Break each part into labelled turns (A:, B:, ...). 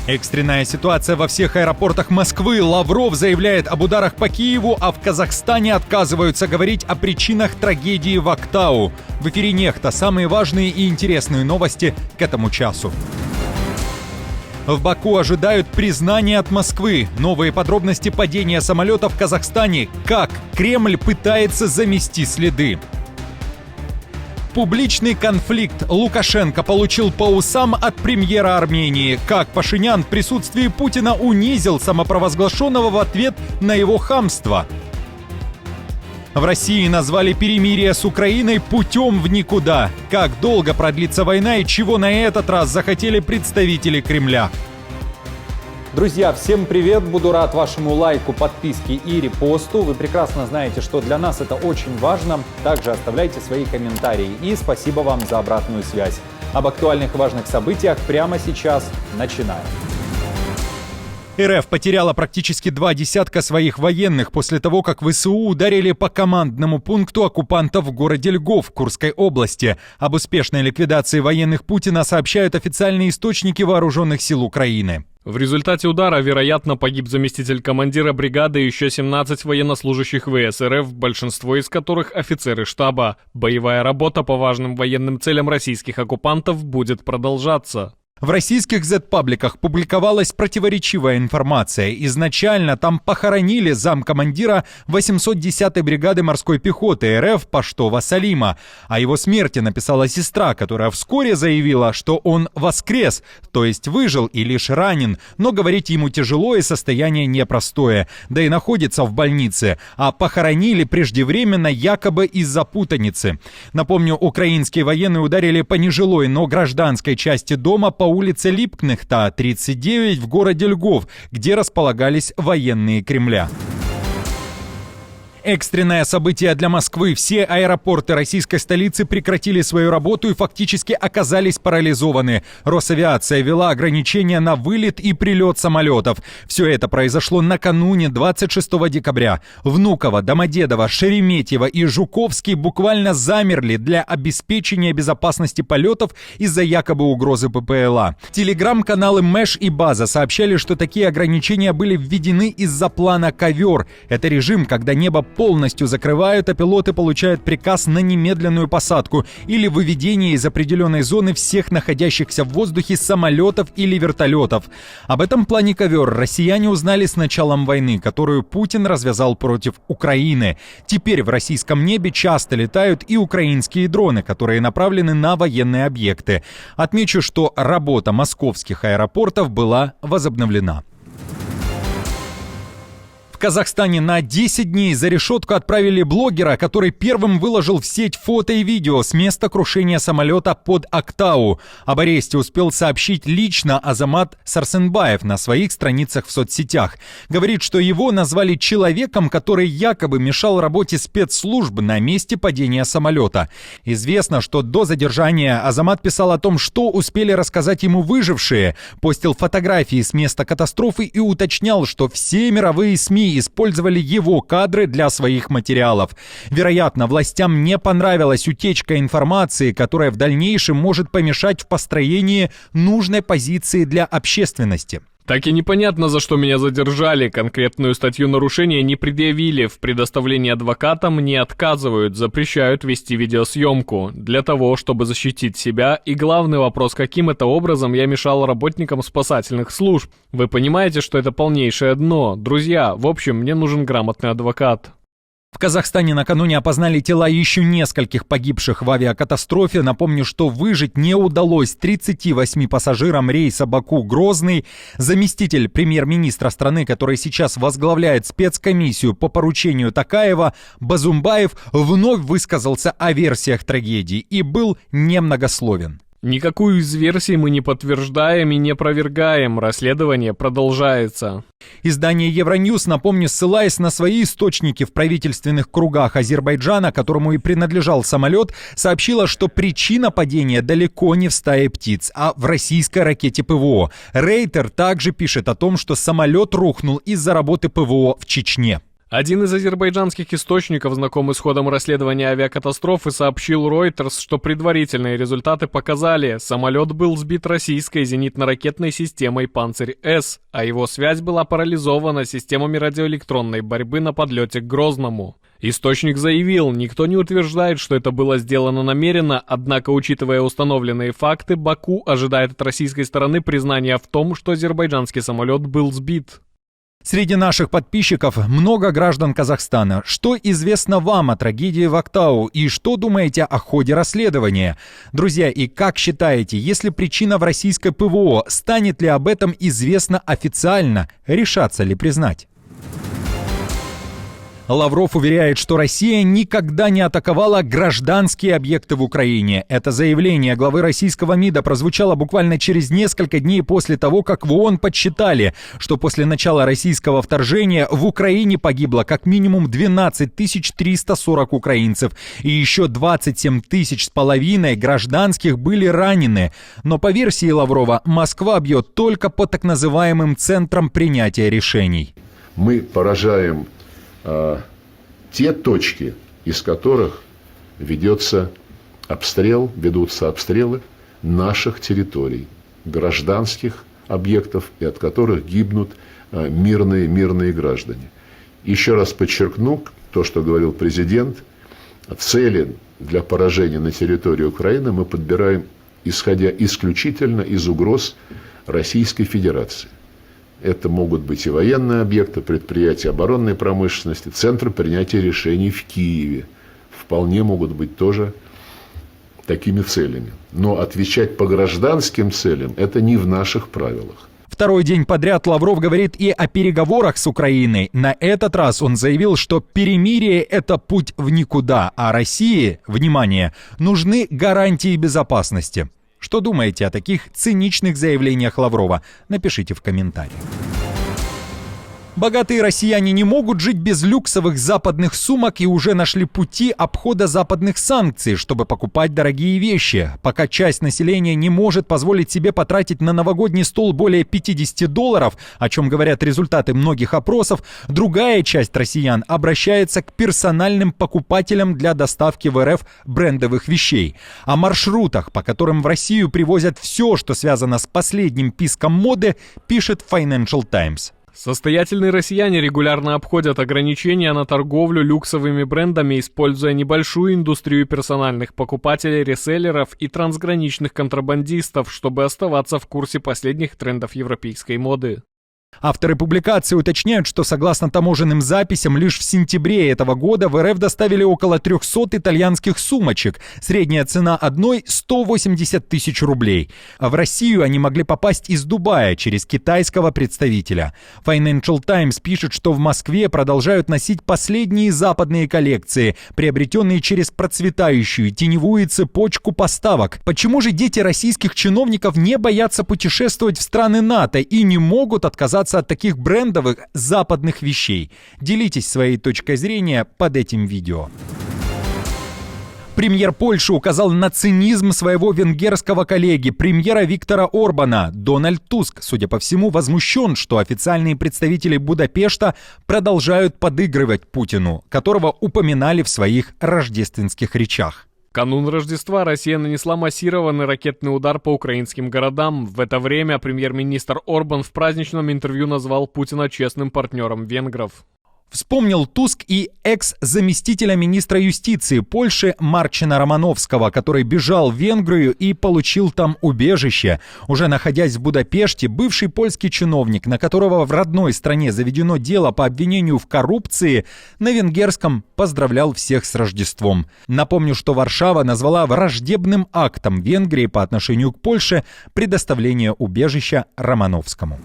A: Экстренная ситуация во всех аэропортах Москвы. Лавров заявляет об ударах по Киеву, а в Казахстане отказываются говорить о причинах трагедии в Актау. В эфире «Нехта» самые важные и интересные новости к этому часу. В Баку ожидают признания от Москвы. Новые подробности падения самолета в Казахстане. Как Кремль пытается замести следы. Публичный конфликт. Лукашенко получил по усам от премьера Армении. Как Пашинян в присутствии Путина унизил самопровозглашенного в ответ на его хамство. В России назвали перемирие с Украиной путем в никуда. Как долго продлится война и чего на этот раз захотели представители Кремля?
B: Друзья, всем привет! Буду рад вашему лайку, подписке и репосту. Вы прекрасно знаете, что для нас это очень важно. Также оставляйте свои комментарии. И спасибо вам за обратную связь. Об актуальных и важных событиях прямо сейчас начинаем.
A: РФ потеряла практически 2 десятка своих военных после того, как ВСУ ударили по командному пункту оккупантов в городе Льгов в Курской области. Об успешной ликвидации военных Путина сообщают официальные источники вооруженных сил Украины.
C: В результате удара, вероятно, погиб заместитель командира бригады и еще 17 военнослужащих ВС РФ, большинство из которых офицеры штаба. Боевая работа по важным военным целям российских оккупантов будет продолжаться.
A: В российских Z-пабликах публиковалась противоречивая информация. Изначально там похоронили замкомандира 810-й бригады морской пехоты РФ Паштова Салима. О его смерти написала сестра, которая вскоре заявила, что он воскрес, то есть выжил и лишь ранен, но говорить ему тяжело и состояние непростое, да и находится в больнице, а похоронили преждевременно якобы из-за путаницы. Напомню, украинские военные ударили по нежилой, но гражданской части дома по улице Липкнехта, 39 в городе Льгов, где располагались военные Кремля. Экстренное событие для Москвы. Все аэропорты российской столицы прекратили свою работу и фактически оказались парализованы. Росавиация ввела ограничения на вылет и прилет самолетов. Все это произошло накануне 26 декабря. Внуково, Домодедово, Шереметьево и Жуковский буквально замерли для обеспечения безопасности полетов из-за якобы угрозы ППЛА. Телеграм-каналы Мэш и База сообщали, что такие ограничения были введены из-за плана «Ковер». Это режим, когда небо полностью закрывают, а пилоты получают приказ на немедленную посадку или выведение из определенной зоны всех находящихся в воздухе самолетов или вертолетов. Об этом плане «Ковер» россияне узнали с началом войны, которую Путин развязал против Украины. Теперь в российском небе часто летают и украинские дроны, которые направлены на военные объекты. Отмечу, что работа московских аэропортов была возобновлена. В Казахстане на 10 дней за решетку отправили блогера, который первым выложил в сеть фото и видео с места крушения самолета под Актау. Об аресте успел сообщить лично Азамат Сарсенбаев на своих страницах в соцсетях. Говорит, что его назвали человеком, который якобы мешал работе спецслужб на месте падения самолета. Известно, что до задержания Азамат писал о том, что успели рассказать ему выжившие, постил фотографии с места катастрофы и уточнял, что все мировые СМИ использовали его кадры для своих материалов. Вероятно, властям не понравилась утечка информации, которая в дальнейшем может помешать в построении нужной позиции для общественности.
C: Так и непонятно, за что меня задержали. Конкретную статью нарушения не предъявили. В предоставлении адвоката мне отказывают, запрещают вести видеосъемку. Для того, чтобы защитить себя. И главный вопрос, каким это образом я мешал работникам спасательных служб. Вы понимаете, что это полнейшее дно. Друзья, в общем, мне нужен грамотный адвокат.
A: В Казахстане накануне опознали тела еще нескольких погибших в авиакатастрофе. Напомню, что выжить не удалось 38 пассажирам рейса Баку-Грозный. Заместитель премьер-министра страны, который сейчас возглавляет спецкомиссию по поручению Токаева, Базумбаев, вновь высказался о версиях трагедии и был немногословен.
C: Никакую из версий мы не подтверждаем и не опровергаем. Расследование продолжается.
A: Издание Евроньюз, напомню, ссылаясь на свои источники в правительственных кругах Азербайджана, которому и принадлежал самолет, сообщило, что причина падения далеко не в стае птиц, а в российской ракете ПВО. Рейтер также пишет о том, что самолет рухнул из-за работы ПВО в Чечне.
C: Один из азербайджанских источников, знакомый с ходом расследования авиакатастрофы, сообщил Reuters, что предварительные результаты показали, самолет был сбит российской зенитно-ракетной системой «Панцирь-С», а его связь была парализована системами радиоэлектронной борьбы на подлете к Грозному. Источник заявил, никто не утверждает, что это было сделано намеренно, однако, учитывая установленные факты, Баку ожидает от российской стороны признания в том, что азербайджанский самолет был сбит.
A: Среди наших подписчиков много граждан Казахстана. Что известно вам о трагедии в Актау и что думаете о ходе расследования? Друзья, и как считаете, если причина в российской ПВО, станет ли об этом известно официально? Решатся ли признать? Лавров уверяет, что Россия никогда не атаковала гражданские объекты в Украине. Это заявление главы российского МИДа прозвучало буквально через несколько дней после того, как в ООН подсчитали, что после начала российского вторжения в Украине погибло как минимум 12 340 украинцев и еще 27 500 гражданских были ранены. Но по версии Лаврова, Москва бьет только по так называемым центрам принятия решений.
D: Мы поражаем те точки, из которых ведутся обстрелы наших территорий, гражданских объектов, и от которых гибнут мирные граждане. Еще раз подчеркну то, что говорил президент. Цели для поражения на территории Украины мы подбираем, исходя исключительно из угроз Российской Федерации. Это могут быть и военные объекты, предприятия оборонной промышленности, центры принятия решений в Киеве. Вполне могут быть тоже такими целями. Но отвечать по гражданским целям – это не в наших правилах.
A: Второй день подряд Лавров говорит и о переговорах с Украиной. На этот раз он заявил, что перемирие – это путь в никуда, а России, внимание, нужны гарантии безопасности. Что думаете о таких циничных заявлениях Лаврова? Напишите в комментариях. Богатые россияне не могут жить без люксовых западных сумок и уже нашли пути обхода западных санкций, чтобы покупать дорогие вещи. Пока часть населения не может позволить себе потратить на новогодний стол более $50, о чем говорят результаты многих опросов, другая часть россиян обращается к персональным покупателям для доставки в РФ брендовых вещей. О маршрутах, по которым в Россию привозят все, что связано с последним писком моды, пишет Financial Times.
C: Состоятельные россияне регулярно обходят ограничения на торговлю люксовыми брендами, используя небольшую индустрию персональных покупателей, реселлеров и трансграничных контрабандистов, чтобы оставаться в курсе последних трендов европейской моды.
A: Авторы публикации уточняют, что согласно таможенным записям, лишь в сентябре этого года в РФ доставили около 300 итальянских сумочек. Средняя цена одной – 180 тысяч рублей. А в Россию они могли попасть из Дубая через китайского представителя. Financial Times пишет, что в Москве продолжают носить последние западные коллекции, приобретенные через процветающую теневую цепочку поставок. Почему же дети российских чиновников не боятся путешествовать в страны НАТО и не могут отказаться от таких брендовых западных вещей? Делитесь своей точкой зрения под этим видео. Премьер Польши указал на цинизм своего венгерского коллеги, премьера Виктора Орбана. Дональд Туск, судя по всему, возмущен, что официальные представители Будапешта продолжают подыгрывать Путину, которого упоминали в своих рождественских речах.
C: В канун Рождества Россия нанесла массированный ракетный удар по украинским городам. В это время премьер-министр Орбан в праздничном интервью назвал Путина честным партнером венгров.
A: Вспомнил Туск и экс-заместителя министра юстиции Польши Марчина Романовского, который бежал в Венгрию и получил там убежище. Уже находясь в Будапеште, бывший польский чиновник, на которого в родной стране заведено дело по обвинению в коррупции, на венгерском поздравлял всех с Рождеством. Напомню, что Варшава назвала враждебным актом Венгрии по отношению к Польше предоставление убежища Романовскому.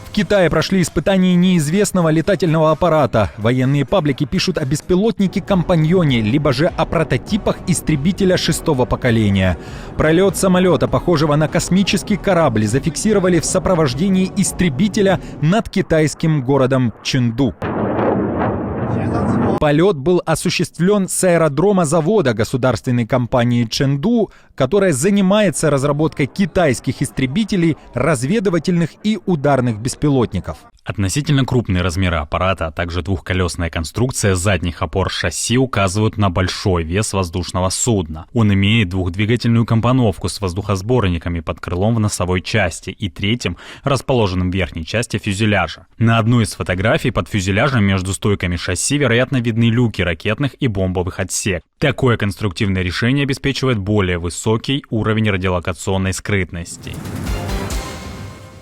A: В Китае прошли испытания неизвестного летательного аппарата. Военные паблики пишут о беспилотнике-компаньоне, либо же о прототипах истребителя 6-го поколения. Пролет самолета, похожего на космический корабль, зафиксировали в сопровождении истребителя над китайским городом Чэнду. Полет был осуществлен с аэродрома завода государственной компании Чэнду, которая занимается разработкой китайских истребителей, разведывательных и ударных беспилотников.
E: Относительно крупные размеры аппарата, а также двухколесная конструкция задних опор шасси указывают на большой вес воздушного судна. Он имеет двухдвигательную компоновку с воздухосборниками под крылом в носовой части и третьим, расположенным в верхней части фюзеляжа. На одной из фотографий под фюзеляжем между стойками шасси, вероятно, видны люки ракетных и бомбовых отсеков. Такое конструктивное решение обеспечивает более высокий уровень радиолокационной скрытности.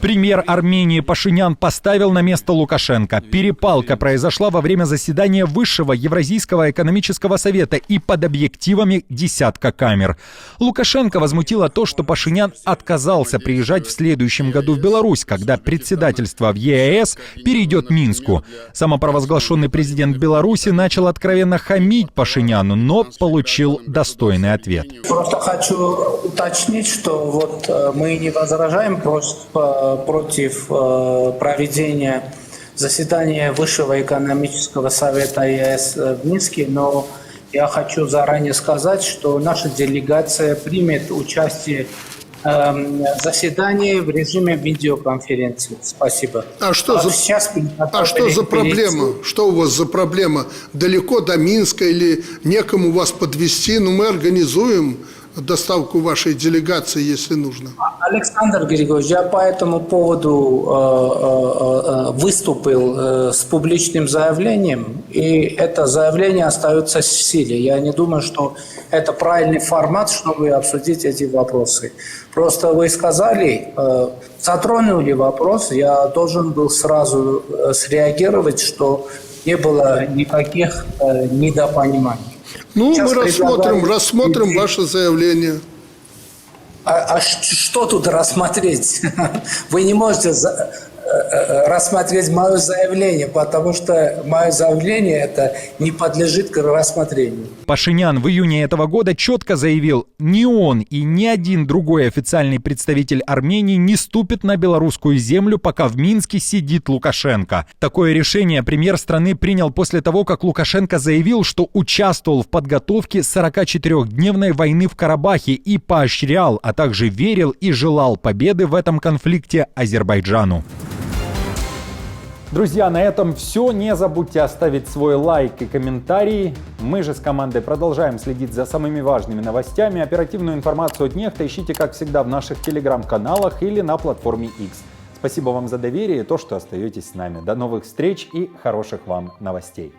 A: Премьер Армении Пашинян поставил на место Лукашенко. Перепалка произошла во время заседания Высшего Евразийского экономического совета и под объективами десятка камер. Лукашенко возмутило то, что Пашинян отказался приезжать в следующем году в Беларусь, когда председательство в ЕАЭС перейдет Минску. Самопровозглашенный президент Беларуси начал откровенно хамить Пашиняну, но получил достойный ответ.
F: Просто хочу уточнить, что мы не возражаем против проведения заседания Высшего экономического совета ЕС в Минске, но я хочу заранее сказать, что наша делегация примет участие в заседании в режиме видеоконференции. Спасибо.
G: Что за проблема? Что у вас за проблема? Далеко до Минска или некому вас подвезти? Мы организуем доставку вашей делегации, если нужно.
F: Александр Григорьевич, я по этому поводу выступил с публичным заявлением, и это заявление остается в силе. Я не думаю, что это правильный формат, чтобы обсудить эти вопросы. Просто вы сказали, затронули вопрос, я должен был сразу среагировать, что не было никаких недопониманий.
G: Мы рассмотрим ваше заявление.
F: Что тут рассмотреть? Вы не можете рассмотреть мое заявление, потому что мое заявление это не подлежит к рассмотрению.
A: Пашинян в июне этого года четко заявил, ни он и ни один другой официальный представитель Армении не ступит на белорусскую землю, пока в Минске сидит Лукашенко. Такое решение премьер страны принял после того, как Лукашенко заявил, что участвовал в подготовке 44-дневной войны в Карабахе и поощрял, а также верил и желал победы в этом конфликте Азербайджану. Друзья, на этом все. Не забудьте оставить свой лайк и комментарий. Мы же с командой продолжаем следить за самыми важными новостями. Оперативную информацию от Нефта ищите, как всегда, в наших телеграм-каналах или на платформе X. Спасибо вам за доверие и то, что остаетесь с нами. До новых встреч и хороших вам новостей.